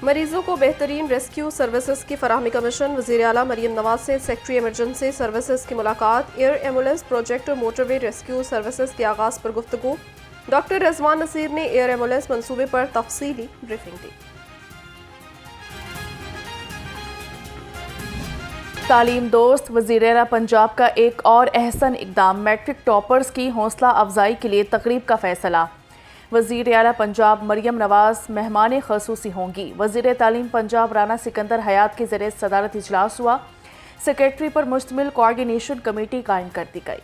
مریضوں کو بہترین ریسکیو سروسز کی فراہمی کا مشن، وزیر اعلیٰ مریم نواز سے سیکٹری ایمرجنسی سروسز کی ملاقات، ایئر ایمبولینس پروجیکٹ اور موٹر وے ریسکیو سروسز کے آغاز پر گفتگو، ڈاکٹر رضوان نصیر نے ایئر ایمبولینس منصوبے پر تفصیلی بریفنگ دی۔ تعلیم دوست وزیر اعلیٰ پنجاب کا ایک اور احسن اقدام، میٹرک ٹاپرز کی حوصلہ افزائی کے لیے تقریب کا فیصلہ۔ وزیر اعلیٰ پنجاب مریم نواز مہمان خصوصی ہوں گی۔ وزیر تعلیم پنجاب رانا سکندر حیات کے زیر صدارت اجلاس ہوا، سیکریٹری پر مشتمل کوآرڈینیشن کمیٹی قائم کر دی گئی۔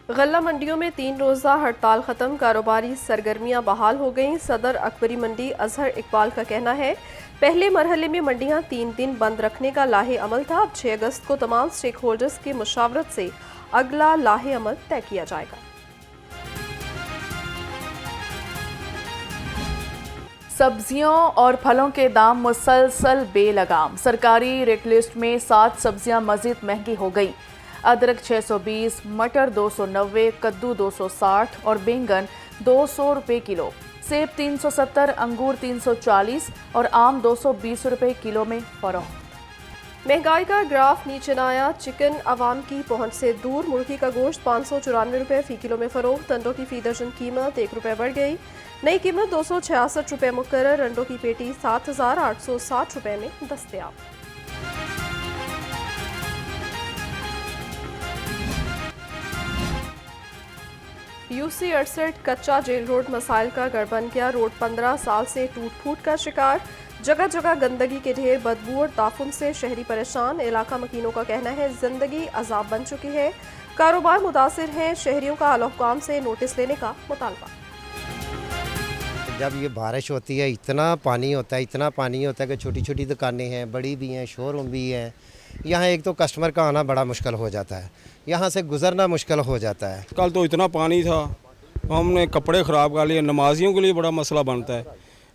غلہ منڈیوں میں 3 روزہ ہڑتال ختم، کاروباری سرگرمیاں بحال ہو گئیں۔ صدر اکبری منڈی اظہر اقبال کا کہنا ہے پہلے مرحلے میں منڈیاں 3 دن بند رکھنے کا لاہے عمل تھا، اب 6 اگست کو تمام سٹیک ہولڈرز کی مشاورت سے اگلا لاہے عمل طے کیا جائے گا۔ سبزیوں اور پھلوں کے دام مسلسل بے لگام، سرکاری ریٹ لسٹ میں 7 سبزیاں مزید مہنگی ہو گئیں۔ ادرک 620، مٹر 290، کدو 260 اور بینگن 200 روپے کلو، سیب 370، انگور 340 اور آم 220 روپے کلو میں فروخت۔ مہنگائی کا گراف نیچے نہ آیا، چکن عوام کی پہنچ سے دور، مرغی کا گوشت 594 روپے فی کلو میں فروخت، انڈوں کی فی درجن قیمت 1 روپے بڑھ گئی، نئی قیمت 266 روپے مقرر، انڈوں کی پیٹی 7860 روپے میں دستیاب۔ UC 68 کچا جیل روڈ مسائل کا گڑھ بن گیا، روڈ 15 سال سے ٹوٹ پھوٹ کا شکار، جگہ جگہ گندگی کے ڈھیر، بدبو اور تعفن سے شہری پریشان، علاقہ مکینوں کا کہنا ہے زندگی عذاب بن چکی ہے، کاروبار متاثر ہیں، شہریوں کا اعلیٰ حکام سے نوٹس لینے کا مطالبہ۔ جب یہ بارش ہوتی ہے اتنا پانی ہوتا ہے کہ چھوٹی چھوٹی دکانیں ہیں، بڑی بھی ہیں، شو روم بھی ہیں، یہاں ایک تو کسٹمر کا آنا بڑا مشکل ہو جاتا ہے، یہاں سے گزرنا مشکل ہو جاتا ہے۔ کل تو اتنا پانی تھا، ہم نے کپڑے خراب کر لیے، نمازیوں کے لیے بڑا مسئلہ بنتا ہے،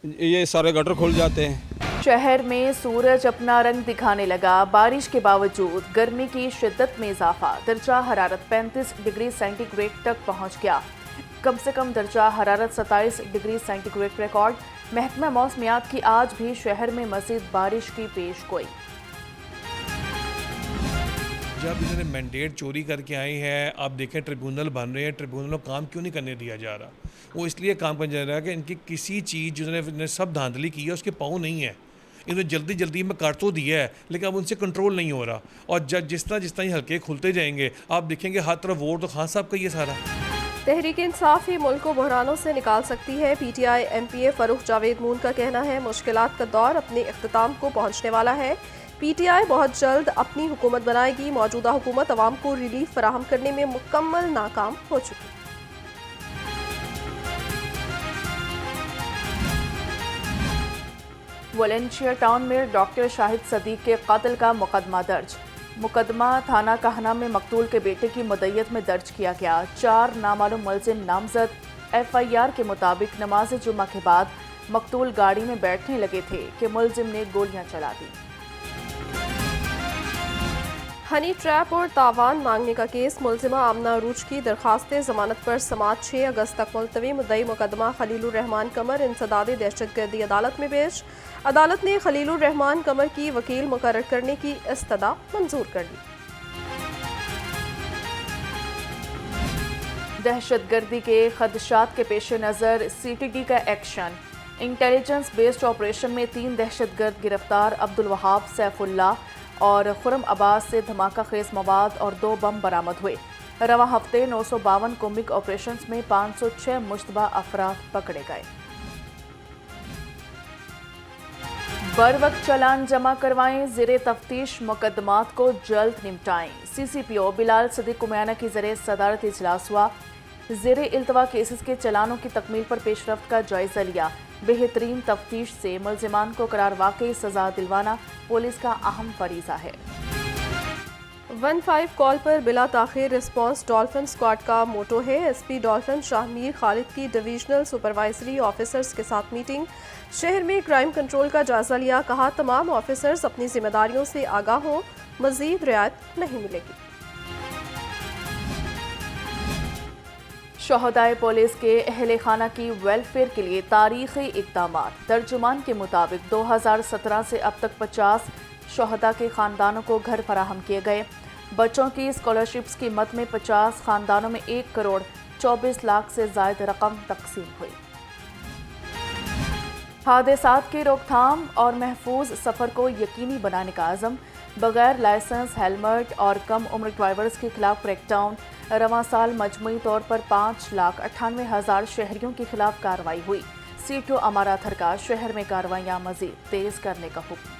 یہ سارے گٹر کھل جاتے ہیں۔ شہر میں سورج اپنا رنگ دکھانے لگا، بارش کے باوجود گرمی کی شدت میں اضافہ، درجہ حرارت 35 ڈگری سینٹی گریڈ تک پہنچ گیا، کم سے کم درجہ حرارت 27 ڈگری سینٹی گریڈ ریکارڈ۔ محکمہ موسمیات کی آج بھی شہر میں مزید بارش کی پیش گوئی۔ جب انہوں نے مینڈیٹ چوری کر کے آئی ہے، آپ دیکھیں ٹریبونل بن رہے ہیں، ٹریبونل کو کام کیوں نہیں کرنے دیا جا رہا؟ وہ اس لیے کام کرنے جا رہا ہے کہ ان کی کسی چیز جنہوں نے سب دھاندلی کی ہے اس کے پاؤں نہیں ہے، انہوں نے جلدی میں کاٹ تو دیا ہے لیکن اب ان سے کنٹرول نہیں ہو رہا، اور جس طرح یہ حلقے کھلتے جائیں گے آپ دیکھیں گے ہر طرف ووٹ تو خان صاحب کا ہی ہے سارا۔ تحریک انصاف ہی ملک کو بحرانوں سے نکال سکتی ہے، PTI MPA فروخ جاوید مون کا کہنا ہے مشکلات کا دور اپنے اختتام کو پہنچنے والا ہے، PTI بہت جلد اپنی حکومت بنائے گی، موجودہ حکومت عوام کو ریلیف فراہم کرنے میں مکمل ناکام ہو چکی۔ والنچیا ٹاؤن میں ڈاکٹر شاہد صدیق کے قتل کا مقدمہ درج، مقدمہ تھانہ کہنا میں مقتول کے بیٹے کی مدعیت میں درج کیا گیا، 4 نامعلوم ملزم نامزد۔ FIR کے مطابق نماز جمعہ کے بعد مقتول گاڑی میں بیٹھنے لگے تھے کہ ملزم نے گولیاں چلا دیں۔ ہنی ٹریپ اور تاوان مانگنے کا کیس، ملزمہ آمنہ عروج کی درخواست ضمانت پر سماعت 6 اگست تک ملتوی، مدعی مقدمہ خلیل الرحمان قمر انسداد دہشت گردی عدالت میں پیش، عدالت نے خلیل الرحمان قمر کی وکیل مقرر کرنے کی استدعا منظور کر لی۔ دہشت گردی کے خدشات کے پیش نظر CTD کا ایکشن، انٹیلیجنس بیسڈ آپریشن میں 3 دہشت گرد گرفتار، عبدالوہاب، سیف اللہ اور خرم عباس سے دھماکہ خیز مواد اور 2 بم برآمد ہوئے۔ رواں ہفتے 952 کومبنگ آپریشنز میں 506 مشتبہ افراد پکڑے گئے۔ بروقت چالان جمع کروائیں، زیر تفتیش مقدمات کو جلد نمٹائیں، CCPO بلال صدیق کمیانہ کی زیر صدارت اجلاس ہوا، زیر التوا کیسز کے چالانوں کی تکمیل پر پیش رفت کا جائزہ لیا، بہترین تفتیش سے ملزمان کو قرار واقعی سزا دلوانا پولیس کا اہم فریضہ ہے۔ 15 کال پر بلا تاخیر رسپانس ڈولفن اسکواڈ کا موٹو ہے، SP ڈولفن شاہ میر خالد کی ڈویژنل سپروائزری آفیسرز کے ساتھ میٹنگ، شہر میں کرائم کنٹرول کا جائزہ لیا، کہا تمام آفیسرز اپنی ذمہ داریوں سے آگاہ ہوں، مزید رعایت نہیں ملے گی۔ शहदाए पुलिस के अहले खाना की वेलफेयर के लिए तारीखी इक़दामात। तर्जुमान के मुताबिक 2017 से अब तक 50 शहदा के ख़ानदानों को घर फराहम किए गए। बच्चों की स्कॉलरशिप्स की मद में 50 ख़ानदानों में 1 करोड़ 24 लाख से ज़ायद रकम तकसीम हुई। हादसात की रोकथाम और महफूज सफ़र को यकीनी बनाने का आज़म। बगैर लाइसेंस, हेलमेट और कम उम्र ड्राइवर्स के खिलाफ क्रैकडाउन। रवां साल मजमूई तौर पर 5,98,000 शहरियों के खिलाफ कार्रवाई हुई। सीटो अमाराथर का शहर में कार्रवाइयाँ मजीद तेज़ करने का हुक्म।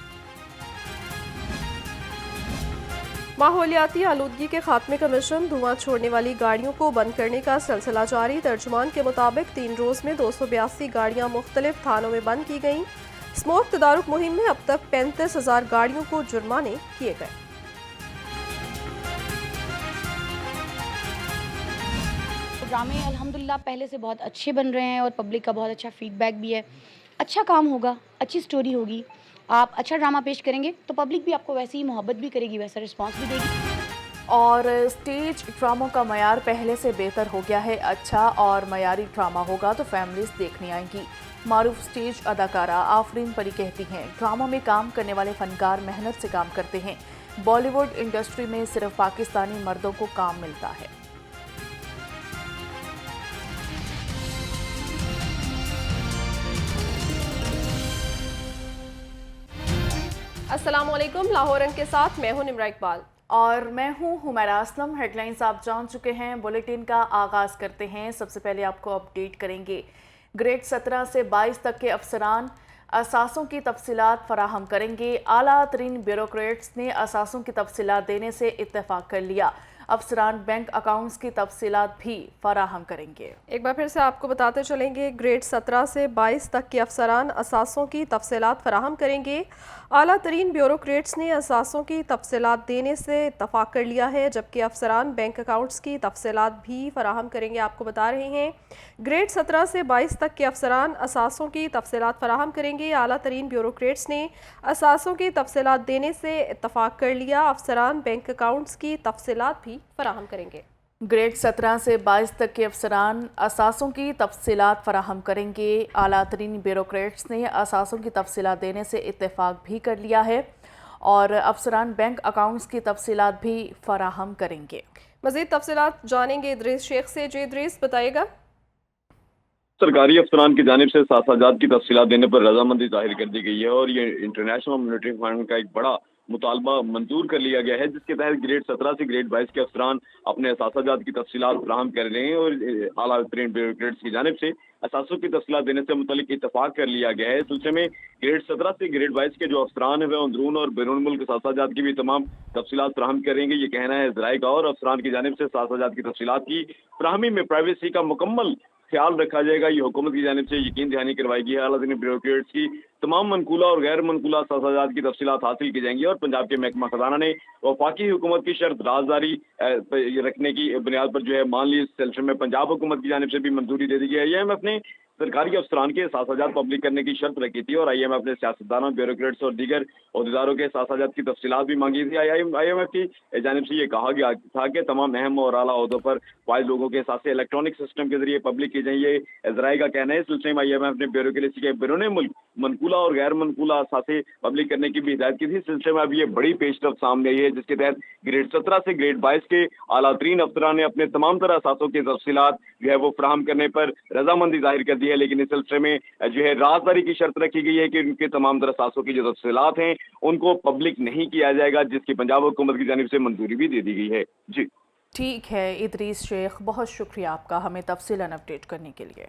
माहौलियाती आलूदगी के खात्मे का मिशन। धुआं छोड़ने वाली गाड़ियों को बंद करने का सिलसिला जारी। तर्जुमान के मुताबिक 3 रोज़ में 282 गाड़ियाँ मुख्तलिफ थानों में बंद की गईं। स्मोक तदारुक मुहिम में अब तक 35,000 गाड़ियों को जुर्माने किए गए। ड्रामे अल्हम्दुलिल्लाह पहले से बहुत अच्छे बन रहे हैं और पब्लिक का बहुत अच्छा फीडबैक भी है। अच्छा काम होगा, अच्छी स्टोरी होगी, आप अच्छा ड्रामा पेश करेंगे तो पब्लिक भी आपको वैसे ही मोहब्बत भी करेगी, वैसा रिस्पांस भी देगी। और स्टेज ड्रामों का मयार पहले से बेहतर हो गया है। अच्छा और मयारी ड्रामा होगा तो फैमिलीज देखने आएंगी। मारूफ स्टेज अदाकारा आफरीन परी कहती हैं, ड्रामों में काम करने वाले फनकार मेहनत से काम करते हैं। बॉलीवुड इंडस्ट्री में सिर्फ पाकिस्तानी मर्दों को काम मिलता है। अस्सलामुअलैकुम, लाहौर रंग के साथ मैं हूं निमरा इकबाल और मैं हूं हुमैरा असलम। हेडलाइंस आप जान चुके हैं, बुलेटिन का आगाज़ करते हैं। सबसे पहले आपको अपडेट करेंगे। ग्रेड 17 से 22 तक के अफसरान असासों की तफसीलात फराहम करेंगे। आला तरीन ब्यूरोक्रेट्स ने असासों की तफसीलात देने से इत्तेफाक कर लिया। अफसरान बैंक अकाउंट्स की तफसीलात भी फराहम करेंगे। एक बार फिर से आपको बताते चलेंगे, ग्रेड 17 से 22 तक के अफसरान असासों की तफसीलात फराहम करेंगे। आला तरीन ब्यूरोक्रेट्स ने असासों की तफसीलात देने से इत्तफाक कर लिया है, जबकि अफसरान बैंक अकाउंट्स की तफसीलात भी फराहम करेंगे। आपको बता रहे हैं, ग्रेड 17 से 22 तक के अफसरान असासों की तफसीलात फराहम करेंगे। आला तरीन ब्यूरोक्रेट्स ने असासों की तफसीलात देने से इत्तफाक कर लिया। अफसरान बैंक अकाउंट्स की तफसीलात भी फराहम करेंगे। ग्रेड 17 से 22 तक के अफसरान असासों की तफसीलात फराहम करेंगे। आला तरीन ब्यूरोक्रेट्स ने असासों की तफसीलात देने से इत्तेफाक भी कर लिया है और अफसरान बैंक अकाउंट्स की तफसीलात भी फराहम करेंगे। मज़ीद तफसीलात जानेंगे इदरीस शेख से। जी इदरीस, बताइएगा। सरकारी अफसरान की जानिब से सासाजात की तफसीलात देने पर रजामंदी जाहिर कर दी गई है और ये इंटरनेशनल मॉनिटरी फंड का एक बड़ा मुतालबा मंजूर कर लिया गया है, जिसके तहत ग्रेड 17 से ग्रेड 22 के अफसरान अपने असासाजात की तफसीलात फराहम कर रहे हैं और आला तरीन ब्यूरोक्रेट्स की जानिब से असासों की तफसीलात देने से मुतल्लिक इत्तफाक कर लिया गया है। इस सिलसिले में ग्रेड 17 से ग्रेड 22 के जो अफसरान है वह अंदरून और बैरून मुल्क सासाजात की भी तमाम तफसीलात फराहम करेंगे, ये कहना है ज़राए का। और अफसरान की जानिब से सासाजात की तफसीलात की फराहमी में प्राइवेसी का मुकम्मल ख्याल रखा जाएगा, ये हुकूमत की जानिब से यकीन दहानी करवाई गई है। आला तरीन ब्यूरोक्रेट्स की तमाम मनकूला और गैर मनकूला सासाजात की तफसीलात हासिल की जाएंगी और पंजाब के महकमा खजाना ने वफाकी हुकूमत की शर्त राजदारी रखने की बुनियाद पर जो है मान ली। इस सिलसिले में पंजाब हुकूमत की जानिब से भी मंजूरी दे दी गई है। IMF ने सरकारी अफसरान के सासाजात पब्लिक करने की शर्त रखी थी और IMF ने सियासतदानों, ब्यूरोक्रेट्स और दीगर अहदेदारों के सासाजात की तफसीलात भी मांगी थी। IMF की जानिब से ये कहा गया था कि तमाम अहम और आला अहदों पर फाइज लोगों के साथ इलेक्ट्रॉनिक सिस्टम के जरिए पब्लिक की जाए, ये ज़राए का कहना है। इस सिलसिले में IMF ने ब्यूरोक्रेसी के बैरून मुल्क मनकूला और गैर मनकूला असासे पब्लिक करने की भी हिदायत की थी। इस सिलसिले में अब ये बड़ी पेशरफ सामने आई है, जिसके तहत ग्रेड 17 से ग्रेड 22 के आला तरीन अफसरान ने अपने तमाम तरह असासों की तफसीलात जो है वो फराहम करने पर रजामंदी जाहिर कर दी है। लेकिन इस सिलसिले में जो है राजदारी की शर्त रखी गई है कि उनके तमाम तरह असासों की जो तफसीलात हैं उनको पब्लिक नहीं किया जाएगा, जिसकी पंजाब हुकूमत की जानिब से मंजूरी भी दे दी गई है। जी ठीक है इदरीस शेख, बहुत शुक्रिया आपका हमें तफसीलन अपडेट करने के लिए।